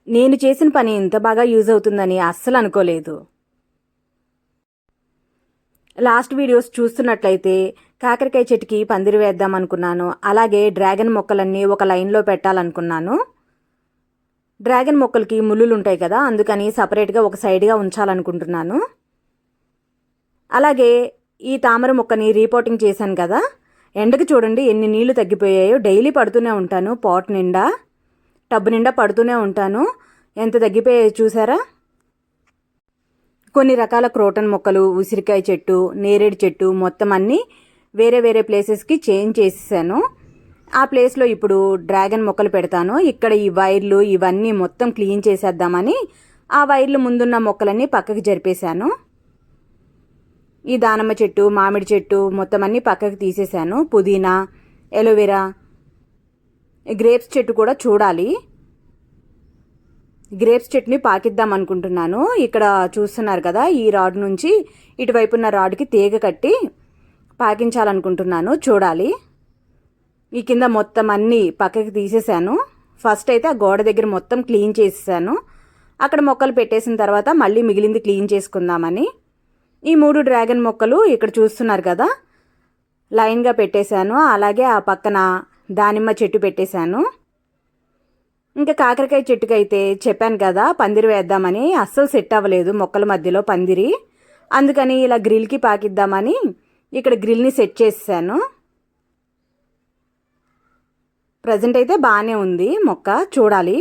నేను చేసిన పని ఇంత బాగా యూజ్ అవుతుందని అస్సలు అనుకోలేదు. లాస్ట్ వీడియోస్ చూస్తున్నట్లయితే కాకరకాయ చెట్టుకి పందిరి వేద్దాం అనుకున్నాను. అలాగే డ్రాగన్ మొక్కలన్నీ ఒక లైన్లో పెట్టాలనుకున్నాను. డ్రాగన్ మొక్కలకి ముళ్ళులు ఉంటాయి కదా, అందుకని సపరేట్గా ఒక సైడ్గా ఉంచాలనుకుంటున్నాను. అలాగే ఈ తామర మొక్కని రీపోటింగ్ చేశాను కదా, ఎండకు చూడండి ఎన్ని నీళ్లు తగ్గిపోయాయో. డైలీ పడుతూనే ఉంటాను, పాట్ నిండా టబ్బు నిండా పడుతూనే ఉంటాను. ఎంత తగ్గిపోయాయో చూసారా. కొన్ని రకాల క్రోటన్ మొక్కలు, ఉసిరికాయ చెట్టు, నేరేడు చెట్టు మొత్తం అన్నీ వేరే వేరే ప్లేసెస్కి చేంజ్ చేసేసాను. ఆ ప్లేస్లో ఇప్పుడు డ్రాగన్ మొక్కలు పెడతాను. ఇక్కడ ఈ వైర్లు ఇవన్నీ మొత్తం క్లీన్ చేసేద్దామని ఆ వైర్లు ముందున్న మొక్కలన్నీ పక్కకి జరిపేశాను. ఈ దానిమ్మ చెట్టు, మామిడి చెట్టు మొత్తం అన్నీ పక్కకి తీసేశాను. పుదీనా, ఎలోవెరా, గ్రేప్స్ చెట్టు కూడా చూడాలి. గ్రేప్స్ చెట్టుని పాకిద్దాం అనుకుంటున్నాను. ఇక్కడ చూస్తున్నారు కదా, ఈ రాడ్ నుంచి ఇటువైపు ఉన్న రాడ్కి తీగ కట్టి పాకించాలనుకుంటున్నాను. చూడాలి. ఈ కింద మొత్తం అన్నీ పక్కకి తీసేశాను. ఫస్ట్ అయితే ఆ గోడ దగ్గర మొత్తం క్లీన్ చేసేసాను. అక్కడ మొక్కలు పెట్టేసిన తర్వాత మళ్ళీ మిగిలింది క్లీన్ చేసుకుందామని ఈ 3 డ్రాగన్ మొక్కలు ఇక్కడ చూస్తున్నారు కదా, లైన్గా పెట్టేశాను. అలాగే ఆ పక్కన దానిమ్మ చెట్టు పెట్టేశాను. ఇంకా కాకరకాయ చెట్టుకైతే చెప్పాను కదా పందిరి వేద్దామని, అస్సలు సెట్ అవ్వలేదు మొక్కల మధ్యలో పందిరి. అందుకని ఇలా గ్రిల్కి పాకిద్దామని ఇక్కడ గ్రిల్ని సెట్ చేసేసాను. ప్రజెంట్ అయితే బాగానే ఉంది మొక్క, చూడాలి.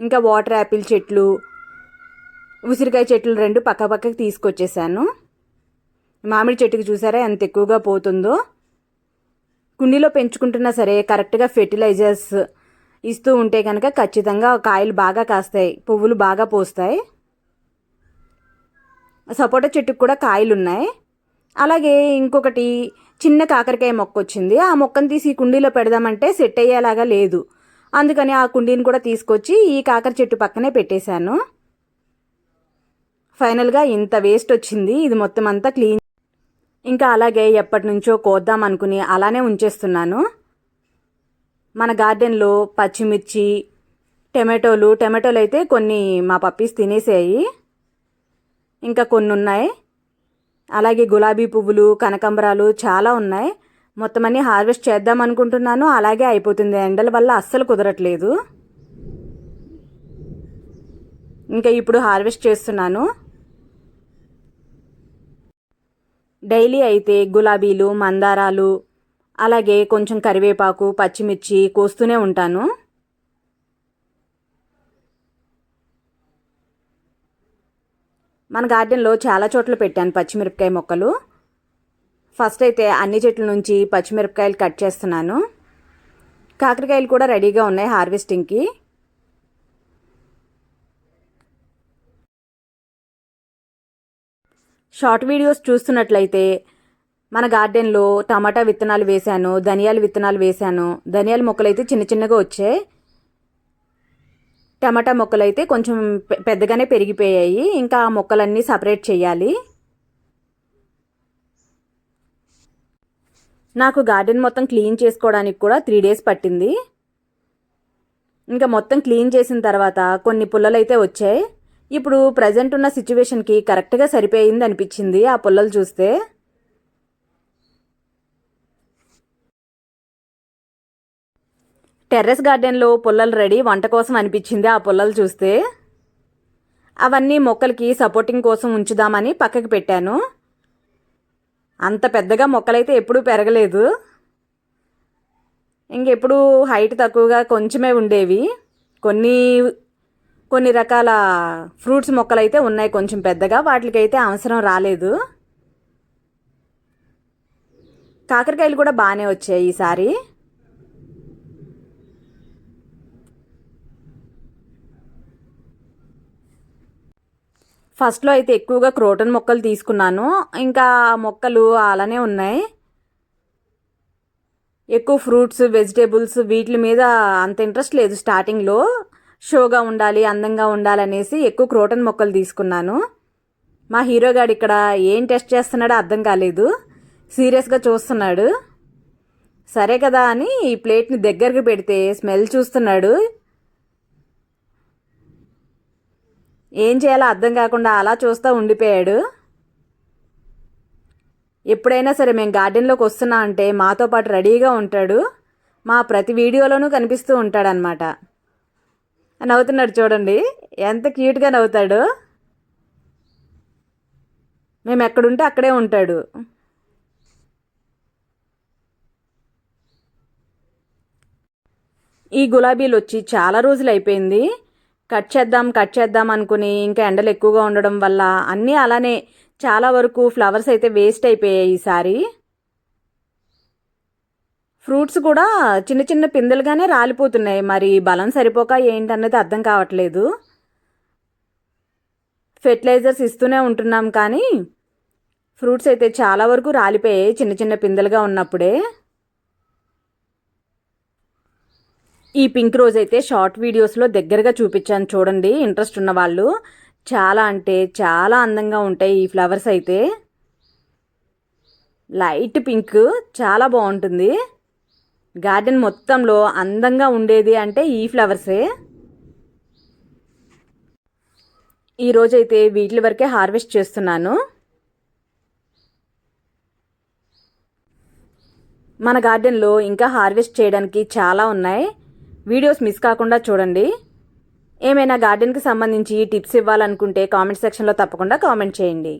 ఇంకా వాటర్ యాపిల్ చెట్లు, ఉసిరికాయ చెట్లు 2 పక్కకి తీసుకొచ్చేసాను. మామిడి చెట్టుకి చూసారా ఎంత ఎక్కువగా పోతుందో. కుండీలో పెంచుకుంటున్నా సరే కరెక్ట్గా ఫెర్టిలైజర్స్ ఇస్తూ ఉంటే కనుక ఖచ్చితంగా కాయలు బాగా కాస్తాయి, పువ్వులు బాగా పోస్తాయి. సపోటా చెట్టుకు కూడా కాయలు ఉన్నాయి. అలాగే ఇంకొకటి చిన్న కాకరకాయ మొక్క వచ్చింది. ఆ మొక్కను తీసి కుండీలో పెడదామంటే సెట్ అయ్యేలాగా లేదు. అందుకని ఆ కుండీని కూడా తీసుకొచ్చి ఈ కాకర చెట్టు పక్కనే పెట్టేశాను. ఫైనల్గా ఇంత వేస్ట్ వచ్చింది. ఇది మొత్తం అంతా క్లీన్. ఇంకా అలాగే ఎప్పటి నుంచో కోద్దాం అనుకుని అలానే ఉంచేస్తున్నాను. మన గార్డెన్లో పచ్చిమిర్చి, టమాటోలు అయితే కొన్ని మా పప్పీస్ తినేసాయి, ఇంకా కొన్ని ఉన్నాయి. అలాగే గులాబీ పువ్వులు, కనకాంబరాలు చాలా ఉన్నాయి. మొత్తం అన్నీ హార్వెస్ట్ చేద్దాం అనుకుంటున్నాను. అలాగే అయిపోతుంది, ఎండల వల్ల అస్సలు కుదరట్లేదు. ఇంకా ఇప్పుడు హార్వెస్ట్ చేస్తున్నాను. డైలీ అయితే గులాబీలు, మందారాలు, అలాగే కొంచెం కరివేపాకు, పచ్చిమిర్చి కోస్తూనే ఉంటాను. మన గార్డెన్లో చాలా చోట్ల పెట్టాను పచ్చిమిరపకాయ మొక్కలు. ఫస్ట్ అయితే అన్ని చెట్ల నుంచి పచ్చిమిరపకాయలు కట్ చేస్తున్నాను. కాకరకాయలు కూడా రెడీగా ఉన్నాయి హార్వెస్టింగ్కి. షార్ట్ వీడియోస్ చూస్తున్నట్లయితే మన గార్డెన్లో టమాటా విత్తనాలు వేశాను, ధనియాల విత్తనాలు వేశాను. ధనియాల మొక్కలు అయితే చిన్న చిన్నగా వచ్చాయి. టమాటా మొక్కలు అయితే కొంచెం పెద్దగానే పెరిగిపోయాయి. ఇంకా ఆ మొక్కలన్నీ సపరేట్ చేయాలి. నాకు గార్డెన్ మొత్తం క్లీన్ చేసుకోవడానికి కూడా 3 days పట్టింది. ఇంకా మొత్తం క్లీన్ చేసిన తర్వాత కొన్ని పుల్లలు అయితే వచ్చాయి. ఇప్పుడు ప్రజెంట్ ఉన్న సిచ్యువేషన్కి కరెక్ట్గా సరిపోయింది అనిపించింది ఆ పుల్లలు చూస్తే. టెర్రస్ గార్డెన్లో పుల్లలు రెడీ, వంట కోసం అనిపించింది ఆ పుల్లలు చూస్తే. అవన్నీ మొక్కలకి సపోర్టింగ్ కోసం ఉంచుదామని పక్కకి పెట్టాను. అంత పెద్దగా మొక్కలైతే ఎప్పుడూ పెరగలేదు. ఇంకెప్పుడు హైట్ తక్కువగా కొంచెమే ఉండేవి. కొన్ని రకాల ఫ్రూట్స్ మొక్కలైతే ఉన్నాయి కొంచెం పెద్దగా, వాటికైతే అవసరం రాలేదు. కాకరకాయలు కూడా బాగానే వచ్చాయి ఈసారి. ఫస్ట్లో అయితే ఎక్కువగా క్రోటన్ మొక్కలు తీసుకున్నాను. ఇంకా మొక్కలు అలానే ఉన్నాయి. ఎక్కువ ఫ్రూట్స్, వెజిటేబుల్స్ వీటి మీద అంత ఇంట్రెస్ట్ లేదు స్టార్టింగ్లో. షోగా ఉండాలి, అందంగా ఉండాలనేసి ఎక్కువ క్రోటన్ మొక్కలు తీసుకున్నాను. మా హీరోగాడు ఇక్కడ ఏం టెస్ట్ చేస్తున్నాడో అర్థం కాలేదు, సీరియస్గా చూస్తున్నాడు. సరే కదా అని ఈ ప్లేట్ని దగ్గరకు పెడితే స్మెల్ చూస్తున్నాడు. ఏం చేయాలో అర్థం కాకుండా అలా చూస్తూ ఉండిపోయాడు. ఎప్పుడైనా సరే మేము గార్డెన్లోకి వస్తున్నా అంటే మాతో పాటు రెడీగా ఉంటాడు. మా ప్రతి వీడియోలోనూ కనిపిస్తూ ఉంటాడనమాట. నవ్వుతున్నాడు చూడండి, ఎంత క్యూట్గా నవ్వుతాడు. మేము ఎక్కడుంటే అక్కడే ఉంటాడు. ఈ గులాబీలు వచ్చి చాలా రోజులు అయిపోయింది. కట్ చేద్దాం అనుకుని ఇంకా ఎండలు ఎక్కువగా ఉండడం వల్ల అన్నీ అలానే చాలా వరకు ఫ్లవర్స్ అయితే వేస్ట్ అయిపోయాయి ఈసారి. ఫ్రూట్స్ కూడా చిన్న చిన్న పిందెలుగానే రాలిపోతున్నాయి. మరి బలం సరిపోక ఏంటన్నది అర్థం కావట్లేదు. ఫెర్టిలైజర్స్ ఇస్తూనే ఉంటున్నాం కానీ ఫ్రూట్స్ అయితే చాలా వరకు రాలిపోయాయి చిన్న చిన్న పిందెలుగా ఉన్నప్పుడే. ఈ పింక్ రోజ్ అయితే షార్ట్ వీడియోస్లో దగ్గరగా చూపించాను చూడండి, ఇంట్రెస్ట్ ఉన్న వాళ్ళు. చాలా అంటే చాలా అందంగా ఉంటాయి ఈ ఫ్లవర్స్ అయితే. లైట్ పింక్ చాలా బాగుంటుంది. గార్డెన్ మొత్తంలో అందంగా ఉండేది అంటే ఈ ఫ్లవర్సే. ఈరోజైతే వీటి వరకే హార్వెస్ట్ చేస్తున్నాను. మన గార్డెన్లో ఇంకా హార్వెస్ట్ చేయడానికి చాలా ఉన్నాయి. వీడియోస్ మిస్ కాకుండా చూడండి. ఏమైనా గార్డెన్కి సంబంధించి టిప్స్ ఇవ్వాలనుకుంటే కామెంట్ సెక్షన్లో తప్పకుండా కామెంట్ చేయండి.